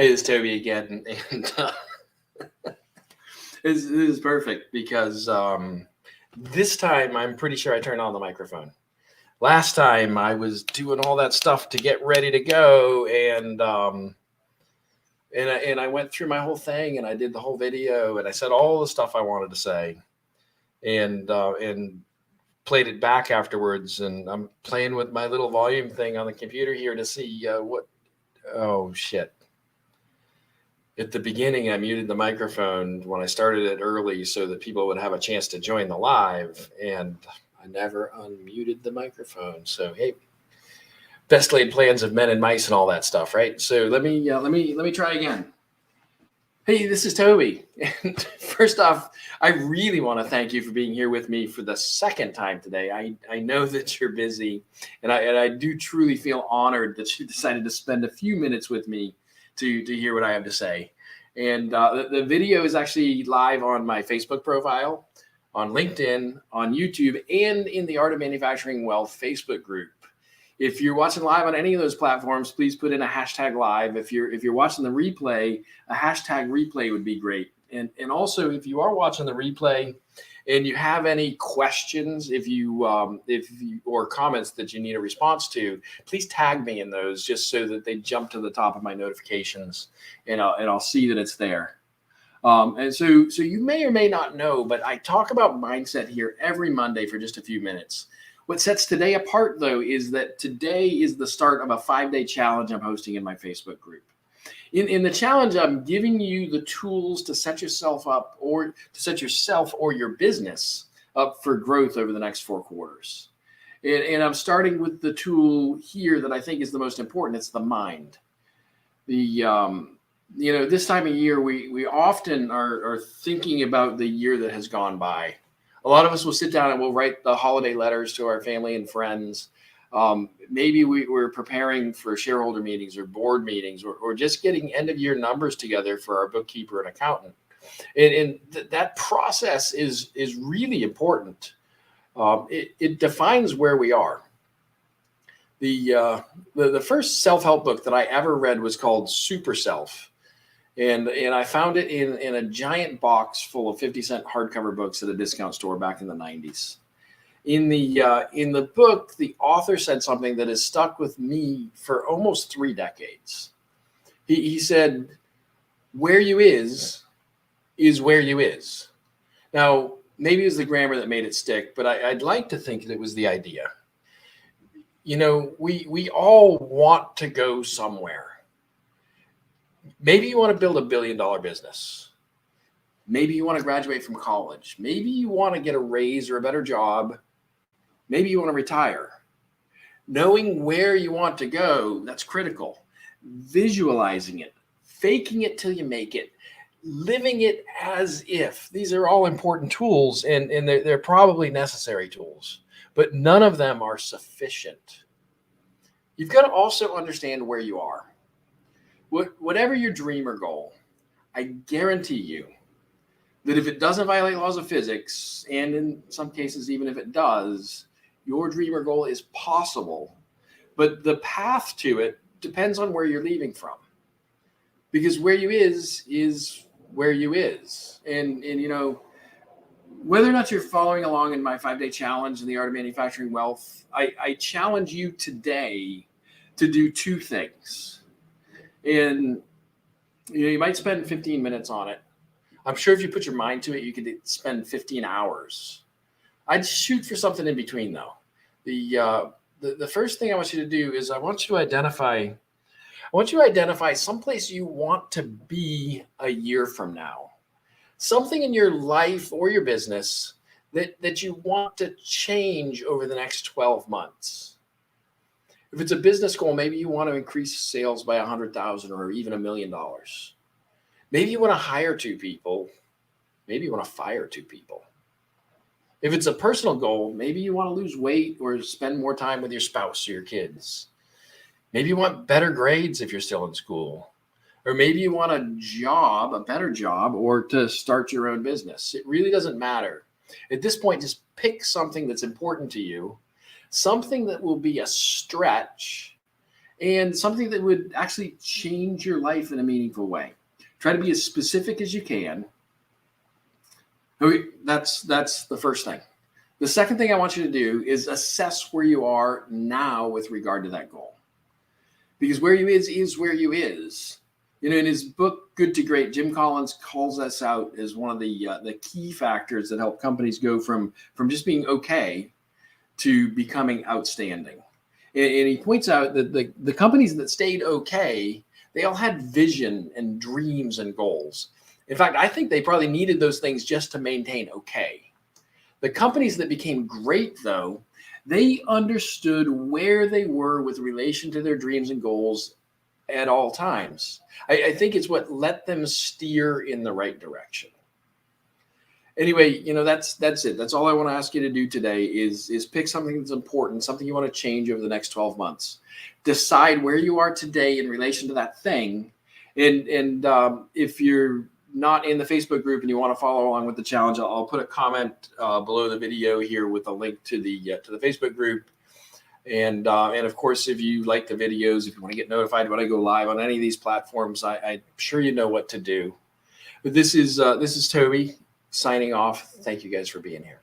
Hey, it's Toby again, and this is perfect because this time I'm pretty sure I turned on the microphone. Last time I was doing all that stuff to get ready to go, and I went through my whole thing, and I did the whole video, and I said all the stuff I wanted to say, and played it back afterwards, and I'm playing with my little volume thing on the computer here to see what. Oh shit! At the beginning, I muted the microphone when I started it early so that people would have a chance to join the live, and I never unmuted the microphone. So hey, best laid plans of men and mice and all that stuff, right? So let me try again. Hey, this is Toby. And first off, I really want to thank you for being here with me for the second time today. I know that you're busy, and I do truly feel honored that you decided to spend a few minutes with me to hear what I have to say. And the video is actually live on my Facebook profile, on LinkedIn, on YouTube, and in the Art of Manufacturing Wealth Facebook group. If you're watching live on any of those platforms, please put in a hashtag live. If you're watching the replay, a hashtag replay would be great. And also, if you are watching the replay and you have any questions, if you or comments that you need a response to, please tag me in those just so that they jump to the top of my notifications, and I'll see that it's there. And so you may or may not know, but I talk about mindset here every Monday for just a few minutes. What sets today apart, though, is that today is the start of a 5-day challenge I'm hosting in my Facebook group. In the challenge, I'm giving you the tools to set yourself up, or to set yourself or your business up for growth over the next 4 quarters. And I'm starting with the tool here that I think is the most important. It's the mind. This time of year, we often are thinking about the year that has gone by. A lot of us will sit down and we'll write the holiday letters to our family and friends. Maybe we're preparing for shareholder meetings or board meetings, or just getting end of year numbers together for our bookkeeper and accountant. And that process is really important. It defines where we are. The first self-help book that I ever read was called Super Self. And I found it in a giant box full of 50-cent hardcover books at a discount store back in the 90s. In the book, the author said something that has stuck with me for almost 3 decades. He said, "Where you is where you is." Now, maybe it was the grammar that made it stick, but I'd like to think that it was the idea. You know, we all want to go somewhere. Maybe you want to build $1 billion business. Maybe you want to graduate from college. Maybe you want to get a raise or a better job. Maybe you want to retire. Knowing where you want to go, that's critical. Visualizing it, faking it till you make it, living it as if. These are all important tools, and they're probably necessary tools, but none of them are sufficient. You've got to also understand where you are. Whatever your dream or goal, I guarantee you that if it doesn't violate laws of physics, and in some cases, even if it does, your dream or goal is possible. But the path to it depends on where you're leaving from. Because where you is where you is. And you know, whether or not you're following along in my 5-day challenge in the Art of Manufacturing Wealth, I challenge you today to do 2 things. And you might spend 15 minutes on it. I'm sure if you put your mind to it, you could spend 15 hours. I'd shoot for something in between, though. The first thing I want you to do is I want you to identify someplace you want to be a year from now. Something in your life or your business that you want to change over the next 12 months. If it's a business goal, maybe you want to increase sales by 100,000 or even $1 million. Maybe you want to hire 2 people. Maybe you want to fire 2 people. If it's a personal goal, maybe you want to lose weight or spend more time with your spouse or your kids. Maybe you want better grades if you're still in school. Or maybe you want a better job, or to start your own business. It really doesn't matter. At this point, just pick something that's important to you, something that will be a stretch, and something that would actually change your life in a meaningful way. Try to be as specific as you can. Okay, that's the first thing. The second thing I want you to do is assess where you are now with regard to that goal. Because where you is where you is. In his book, Good to Great, Jim Collins calls us out as one of the key factors that help companies go from just being okay to becoming outstanding. And he points out that the companies that stayed okay, they all had vision and dreams and goals. In fact, I think they probably needed those things just to maintain okay. The companies that became great, though, they understood where they were with relation to their dreams and goals at all times. I think it's what let them steer in the right direction. Anyway, that's it. That's all I want to ask you to do today is pick something that's important, something you want to change over the next 12 months. Decide where you are today in relation to that thing. And if you're not in the Facebook group and you want to follow along with the challenge, I'll put a comment below the video here with a link to the Facebook group. And of course, if you like the videos, if you want to get notified when I go live on any of these platforms, I'm sure you know what to do. But this is Toby signing off. Thank you guys for being here.